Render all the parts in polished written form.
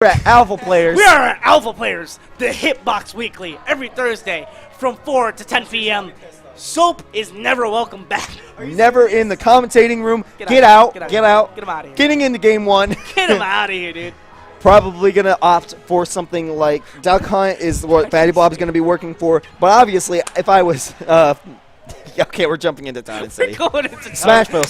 We're at Alpha Players. We are at Alpha Players, the Hitbox Weekly, every Thursday from 4 to 10 p.m. Soap is never welcome back. Never in the commentating room. Get out. Get him out of here. Getting into game one. Get him out of here, dude. Probably going to opt for something like Duck Hunt is what Fatyblob is going to be working for. But obviously, if I was... okay, we're jumping into Town and City. We're going into Smashville.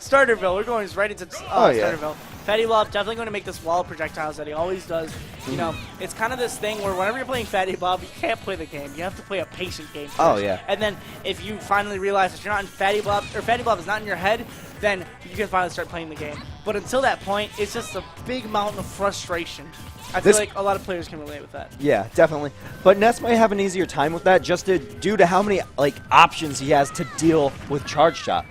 Starterville. We're going right into Starterville. Fatyblob definitely going to make this wall of projectiles that he always does. You know, it's kind of this thing where whenever you're playing Fatyblob, you can't play the game. You have to play a patient game first. Oh, yeah. And then if you finally realize that you're not in Fatyblob, or Fatyblob is not in your head, then you can finally start playing the game. But until that point, it's just a big mountain of frustration. I feel like a lot of players can relate with that. Yeah, definitely. But Ness might have an easier time with that just due to how many options he has to deal with Charge Shot.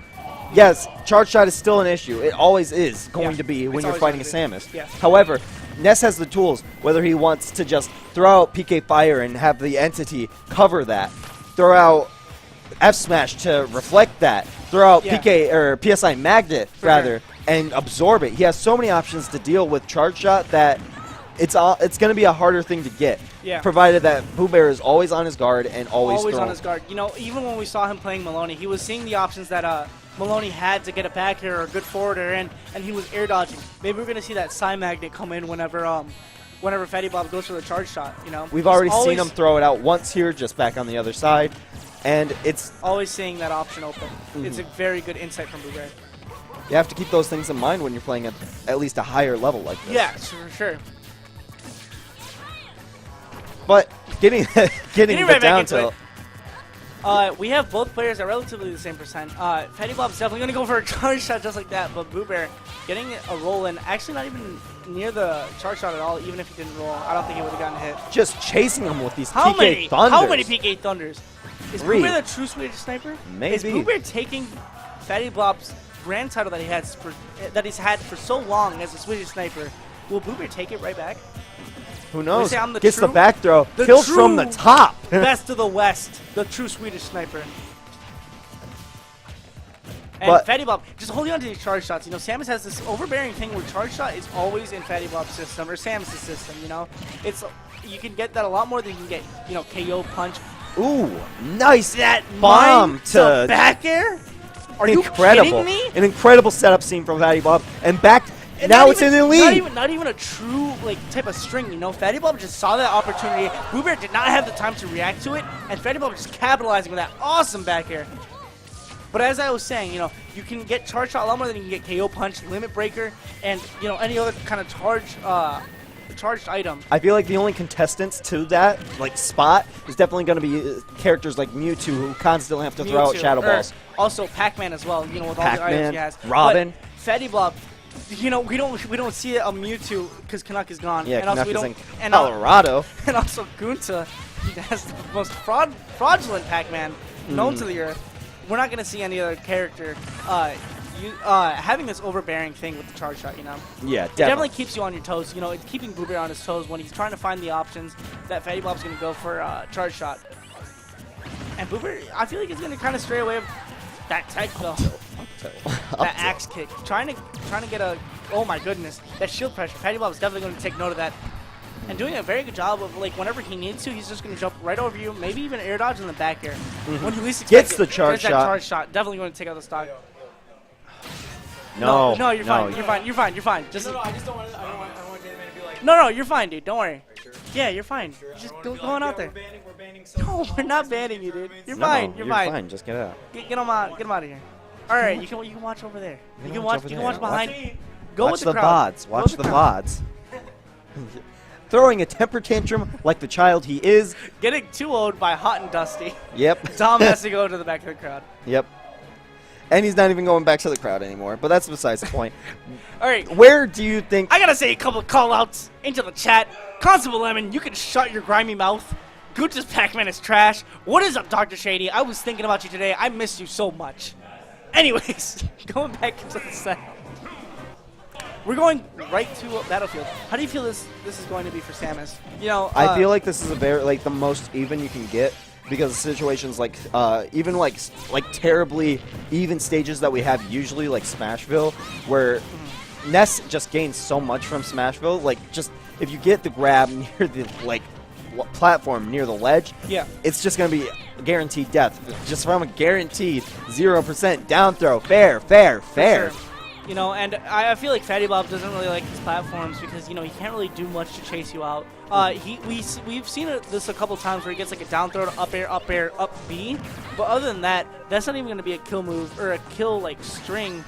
Yes, Charge Shot is still an issue. It always is going to be when you're fighting a Samus. Yeah. However, Ness has the tools, whether he wants to just throw out PK Fire and have the entity cover that, throw out F Smash to reflect that, throw out PK or PSI Magnet and absorb it. He has so many options to deal with Charge Shot that it's going to be a harder thing to get. Yeah. Provided that BooBear is always on his guard and always on his guard. You know, even when we saw him playing Maloney, he was seeing the options that Maloney had to get a back air or a good forward air in, and he was air dodging. Maybe we're going to see that Psy Magnet come in whenever Fatyblob goes for the Charge Shot, you know? We've already seen him throw it out once here, just back on the other side, and it's... always seeing that option open. It's a very good insight from BooBear. You have to keep those things in mind when you're playing at least a higher level like this. Yeah, for sure. But getting right down to it. We have both players at relatively the same percent. Fatyblob's definitely going to go for a Charge Shot just like that, but BooBear getting a roll in, actually not even near the Charge Shot at all, even if he didn't roll. I don't think he would have gotten hit. Just chasing him with these PK Thunders. How many PK Thunders? Is BooBear the true Swedish sniper? Maybe. Is BooBear taking Fatyblob's grand title that he's had for so long as a Swedish sniper? Will BooBear take it right back? Who knows? Gets the back throw. Kills from the top. Best of the West. The true Swedish sniper. And Fatyblob, just holding on to these Charge Shots. You know, Samus has this overbearing thing where Charge Shot is always in Fatyblob's system, or Samus' system, you know? You can get that a lot more than you can get, you know, KO punch. Ooh, nice. That bomb to back air? Are you kidding me? An incredible setup scene from Fatyblob. And back... And now it's in the lead. Not even a true type of string, you know. Fatyblob just saw that opportunity. BooBear did not have the time to react to it, and Fatyblob just capitalizing with that awesome back air. But as I was saying, you know, you can get Charge Shot a lot more than you can get KO Punch, Limit Breaker, and you know any other kind of charged item. I feel like the only contestants to that spot is definitely going to be characters like Mewtwo, who constantly have to throw out Shadow Balls. Also Pac-Man as well, you know, with all the items he has. Robin, but Fatyblob. You know, we don't see a Mewtwo because Canuck is gone. Yeah, and also Canuck is in Colorado. And also Gunta, he has the most fraudulent Pac-Man known to the earth. We're not going to see any other character having this overbearing thing with the Charge Shot, you know? Yeah, It definitely keeps you on your toes. You know, it's keeping BooBear on his toes when he's trying to find the options that Fatyblob's going to go for Charge Shot. And BooBear, I feel like he's going to kind of stray away from that tech though. That axe kick. Trying to get a... Oh my goodness. That shield pressure. Fatyblob is definitely going to take note of that. And doing a very good job of, whenever he needs to, he's just going to jump right over you. Maybe even air dodge in the back air. When you least expect Gets the Charge Shot. That Charge Shot. Definitely going to take out the stock. No, you're fine. You're fine. Just no, I just don't want J-Man to be like... No, you're fine, dude. Don't worry. Sure? Yeah, you're fine. Just go on out there. We're banning No, we're not banning you, dude. You're fine. You're fine. Just get out. Get him out of here. All right, you can watch over there. You can watch behind. Go with the crowd. Watch the VODs. Throwing a temper tantrum like the child he is. Getting 2-0'd by Hot and Dusty. Yep. Tom has to go to the back of the crowd. Yep. And he's not even going back to the crowd anymore, but that's besides the point. All right. Where do you think... I got to say a couple of call-outs into the chat. Constable Lemon, you can shut your grimy mouth. Gooch's Pac-Man is trash. What is up, Dr. Shady? I was thinking about you today. I miss you so much. Anyways, going back into the set. We're going right to Battlefield. How do you feel this is going to be for Samus? You know, I feel like this is a very the most even you can get because of situations even terribly even stages that we have usually like Smashville, where Ness just gains so much from Smashville, just if you get the grab near the platform near the ledge, Yeah. it's just going to be guaranteed death. Just from a guaranteed 0% down throw. Fair. Sure. You know, and I feel like Fatyblob doesn't really like these platforms because, you know, he can't really do much to chase you out. We've seen this a couple times where he gets like a down throw to up air, up B. But other than that, that's not even going to be a kill move or a kill like string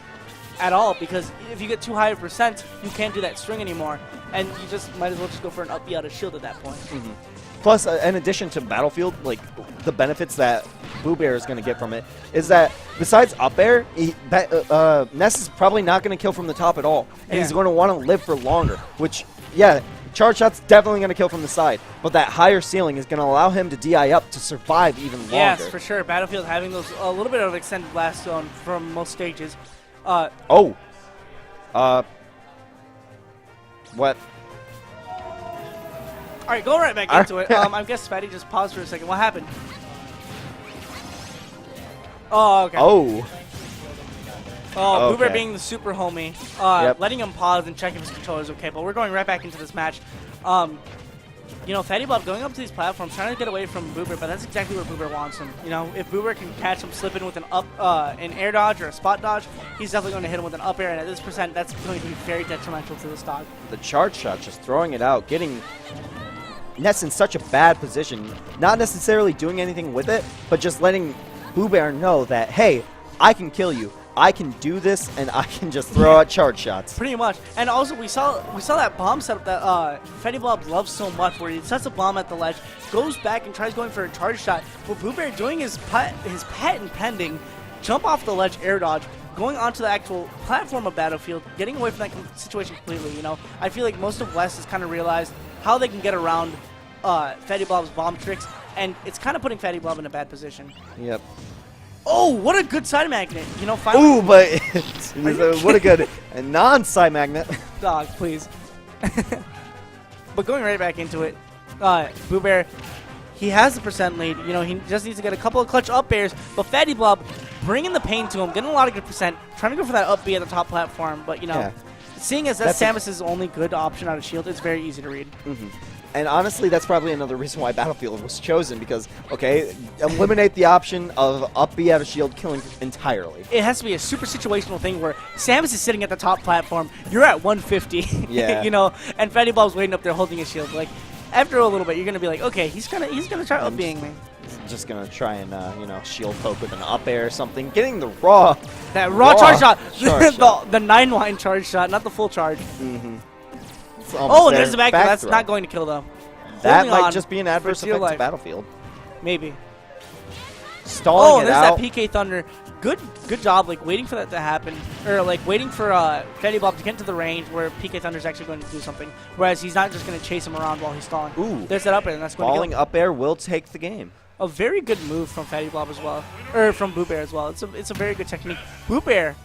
at all, because if you get too high a percent, you can't do that string anymore. And you just might as well just go for an up B out of shield at that point. Plus, in addition to Battlefield, like the benefits that BooBear is going to get from it is that besides up air, Ness is probably not going to kill from the top at all, and he's going to want to live for longer. Which, yeah, charge shot's definitely going to kill from the side, but that higher ceiling is going to allow him to DI up to survive even longer. Yes, for sure. Battlefield having those a little bit of extended blast zone from most stages. What? All right, go right back into it. I guess Fatty just paused for a second. What happened? Oh, okay. Oh, BooBear okay. being the super homie, letting him pause and check if his controller is okay. But we're going right back into this match. You know, Fatyblob going up to these platforms, trying to get away from BooBear, but that's exactly where BooBear wants him. You know, if BooBear can catch him slipping with an air dodge or a spot dodge, he's definitely going to hit him with an up air, and at this percent, that's going to be very detrimental to the stock. the charge shot, just throwing it out, getting Ness in such a bad position, not necessarily doing anything with it, but just letting BooBear know that, hey, I can kill you. I can do this, and I can just throw out charge shots. Pretty much. And also, we saw that bomb setup that Fatyblob loves so much, where he sets a bomb at the ledge, goes back and tries going for a charge shot. What BooBear doing his patent pending, jump off the ledge, air dodge, going onto the actual platform of Battlefield, getting away from that situation completely. You know, I feel like most of West has kind of realized how they can get around Fatyblob's bomb tricks, and it's kind of putting Fatyblob in a bad position. Yep. Oh, what a good side magnet! You know, finally. Ooh, but what a good non-side magnet. Dog, please. But going right back into it, BooBear, he has the percent lead. You know, he just needs to get a couple of clutch up airs. But Fatyblob bringing the pain to him, getting a lot of good percent, trying to go for that up B at the top platform. But, you know, seeing as that's Samus' only good option out of shield, it's very easy to read. And honestly, that's probably another reason why Battlefield was chosen, because, okay, eliminate the option of up B out of shield killing entirely. It has to be a super situational thing where Samus is sitting at the top platform, you're at 150, Yeah. you know, and Fatyblob's waiting up there holding his shield. Like, after a little bit, you're going to be like, okay, he's gonna try up being me. Just gonna try and you know, shield poke with an up air or something, getting the raw charge shot, charge shot. the 9-line charge shot, not the full charge. Oh, and there's the back throw. That's not going to kill though. That Holding might on just be an adverse for dear effect to life. Battlefield. Maybe. Stalling it there's out. that PK Thunder. Good job, like waiting for that to happen, or like waiting for Fatyblob to get to the range where PK Thunder is actually going to do something. Whereas he's not just going to chase him around while he's stalling. Ooh. There's that up air, and that's going to Falling kill. up air will take the game. A very good move from Fatyblob as well, or from BooBear as well. It's a very good technique. BooBear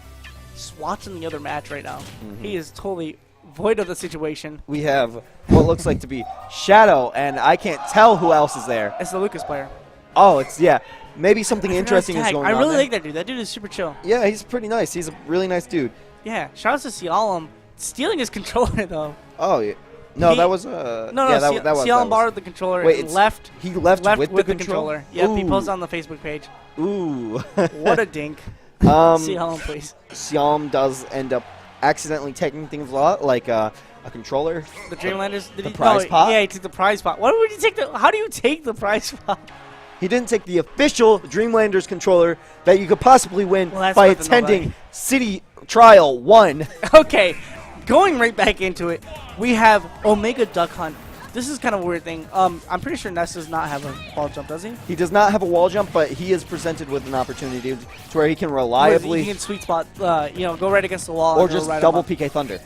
swats in the other match right now. He is totally void of the situation. We have what looks like to be Shadow, and I can't tell who else is there. It's the Lucas player. Oh, it's, yeah. Maybe something interesting is going on. I really there. like that dude. That dude is super chill. Yeah, he's pretty nice. He's a really nice dude. Yeah, shout out to Cialum. Stealing his controller, though. Oh, yeah. No, that was No, yeah, that was. Cialum borrowed the controller Wait, and left he left with the controller. Yep, he posted on the Facebook page. Ooh. What a dink. Cialum, please. Cialum does end up accidentally taking things a lot, like a controller. The Dreamlanders. The prize pot? Yeah, he took the prize pot. Why would you take the? How do you take the prize pot? He didn't take the official Dreamlanders controller that you could possibly win Well, that's by nothing to attending nobody. City Trial 1. Okay, going right back into it, we have Omega Duck Hunt. This is kind of a weird thing. I'm pretty sure Ness does not have a wall jump, does he? He does not have a wall jump, but he is presented with an opportunity to where he can reliably, He can sweet spot, you know, go right against the wall. or and go just right double up. PK Thunder.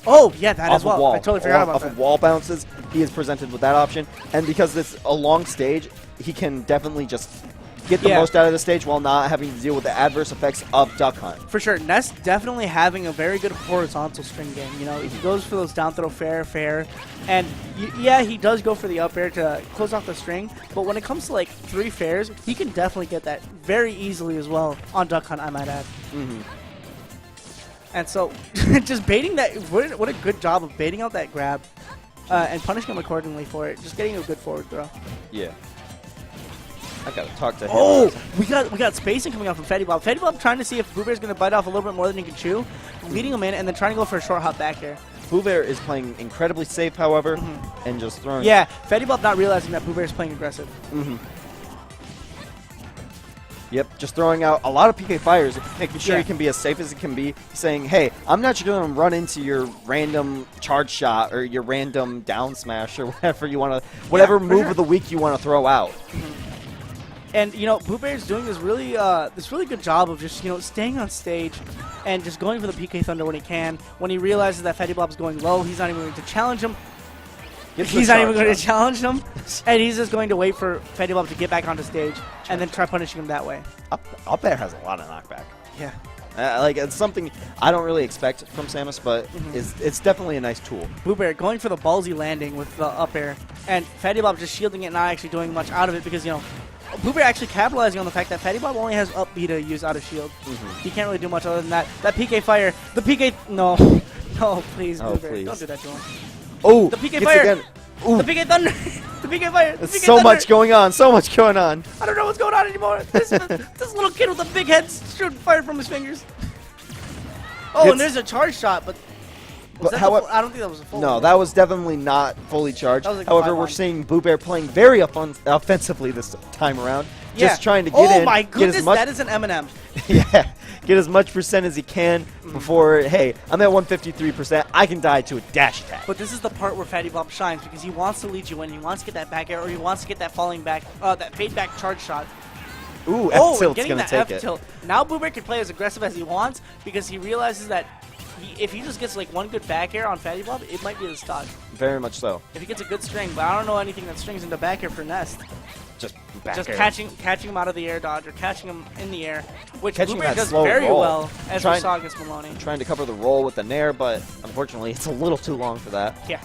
Oh, yeah, that Off as well. of wall. I totally forgot about off that. of wall bounces, he is presented with that option. And because it's a long stage, he can definitely just get the most out of the stage while not having to deal with the adverse effects of Duck Hunt. For sure. Ness definitely having a very good horizontal string game. You know, he goes for those down throw fair. And, yeah, he does go for the up air to close off the string. But when it comes to, like, 3 fairs, he can definitely get that very easily as well on Duck Hunt, I might add. And so, just baiting that, what a good job of baiting out that grab. and punishing him accordingly for it. Just getting a good forward throw. Yeah. I gotta talk to him. Oh, we got spacing coming out from Fatyblob. Fatyblob trying to see if BooBear's going to bite off a little bit more than he can chew, leading him in, and then trying to go for a short hop back here. BooBear is playing incredibly safe, however, and just throwing. Yeah, Fatyblob not realizing that BooBear is playing aggressive. Yep, just throwing out a lot of PK fires, making sure Yeah. he can be as safe as he can be, saying, hey, I'm not just going to run into your random charge shot or your random down smash or whatever you want to, whatever for move sure. of the week you want to throw out. And, you know, BooBear's doing this really good job of just, you know, staying on stage and just going for the PK Thunder when he can. When he realizes that Fatyblob's going low, he's not even going to challenge him. He's not even going to challenge him. And he's just going to wait for Fatyblob to get back onto stage and then try punishing him that way. Up air has a lot of knockback. Yeah. Like, it's something I don't really expect from Samus, but it's definitely a nice tool. BooBear going for the ballsy landing with the up air. And Fatyblob just shielding it, not actually doing much out of it because, you know, BooBear actually capitalizing on the fact that Fatyblob only has up B to use out of shield. He can't really do much other than that. That PK fire, the PK, no, no, please, Oh, BooBear, please. don't do that to him. Oh, The PK gets fire, again. Ooh, the PK Thunder, the PK fire, the there's PK so Thunder. much going on, so much going on. I don't know what's going on anymore. This little kid with a big head shooting fire from his fingers. Oh, It's- and there's a charge shot, but But was that the however- full, I don't think that was a full No, one. that was definitely not fully charged. That was like a However, we're 5-1. seeing BooBear playing very offensively this time around. Yeah. Just trying to get in, Oh my get goodness, as much, that is an M&M. yeah, get as much percent as he can before. Hey, I'm at 153%. I can die to a dash attack. But this is the part where Fatyblob shines because he wants to lead you in. He wants to get that back air, or he wants to get that falling back, that fade back charge shot. Ooh, Oh, F and tilt's getting gonna that take F it. tilt. Now BooBear can play as aggressive as he wants because he realizes that if he just gets like one good back air on Fatyblob, it might be the stock. Very much so. If he gets a good string, but I don't know anything that strings into back air for Ness. Just back Just air. catching him out of the air dodge or catching him in the air, which Catching BooBear that does slow very roll. well, as we Trying- saw against Maloney. Trying to cover the roll with the nair, but unfortunately, it's a little too long for that. Yeah.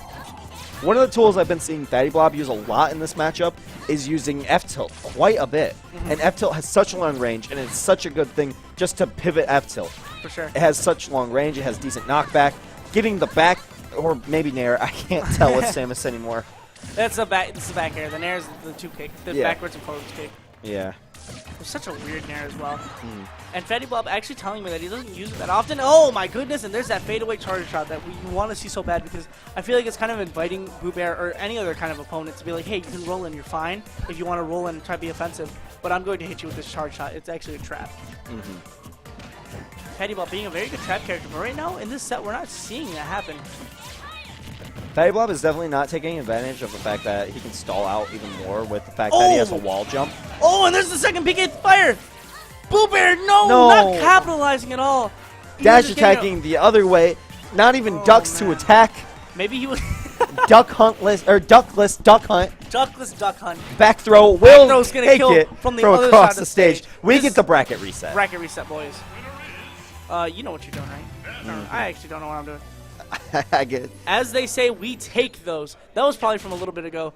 One of the tools I've been seeing Fatyblob use a lot in this matchup is using F-tilt quite a bit. And F-tilt has such long range, and it's such a good thing just to pivot F-tilt. For sure. It has such long range, it has decent knockback. Getting the back, or maybe nair, I can't tell with Samus anymore. That's the back. This is the back air. The nair is the two kick, the Yeah. backwards and forwards kick. Yeah. It's such a weird nair as well. And Fatyblob actually telling me that he doesn't use it that often. Oh my goodness! And there's that fadeaway charge shot that we want to see so bad because I feel like it's kind of inviting BooBear or any other kind of opponent to be like, hey, you can roll in, you're fine. If you want to roll in and try to be offensive, but I'm going to hit you with this charge shot. It's actually a trap. Fatyblob being a very good trap character, but right now in this set we're not seeing that happen. Fatyblob is definitely not taking advantage of the fact that he can stall out even more with the fact that he has a Oh! wall jump. Oh, and there's the second PK fire! BooBear, no, No. not capitalizing at all. He Dash was just getting attacking the other way, not even Oh, ducks to man. attack. Maybe he was Duck huntless, or duckless duck hunt. duckless duck hunt. Back throw will throw's gonna take kill it from the from other across side of the the stage. stage. We This- get the bracket reset. Bracket reset, boys. You know what you're doing, right? Or I actually don't know what I'm doing. I get it. As they say, we take those. That was probably from a little bit ago.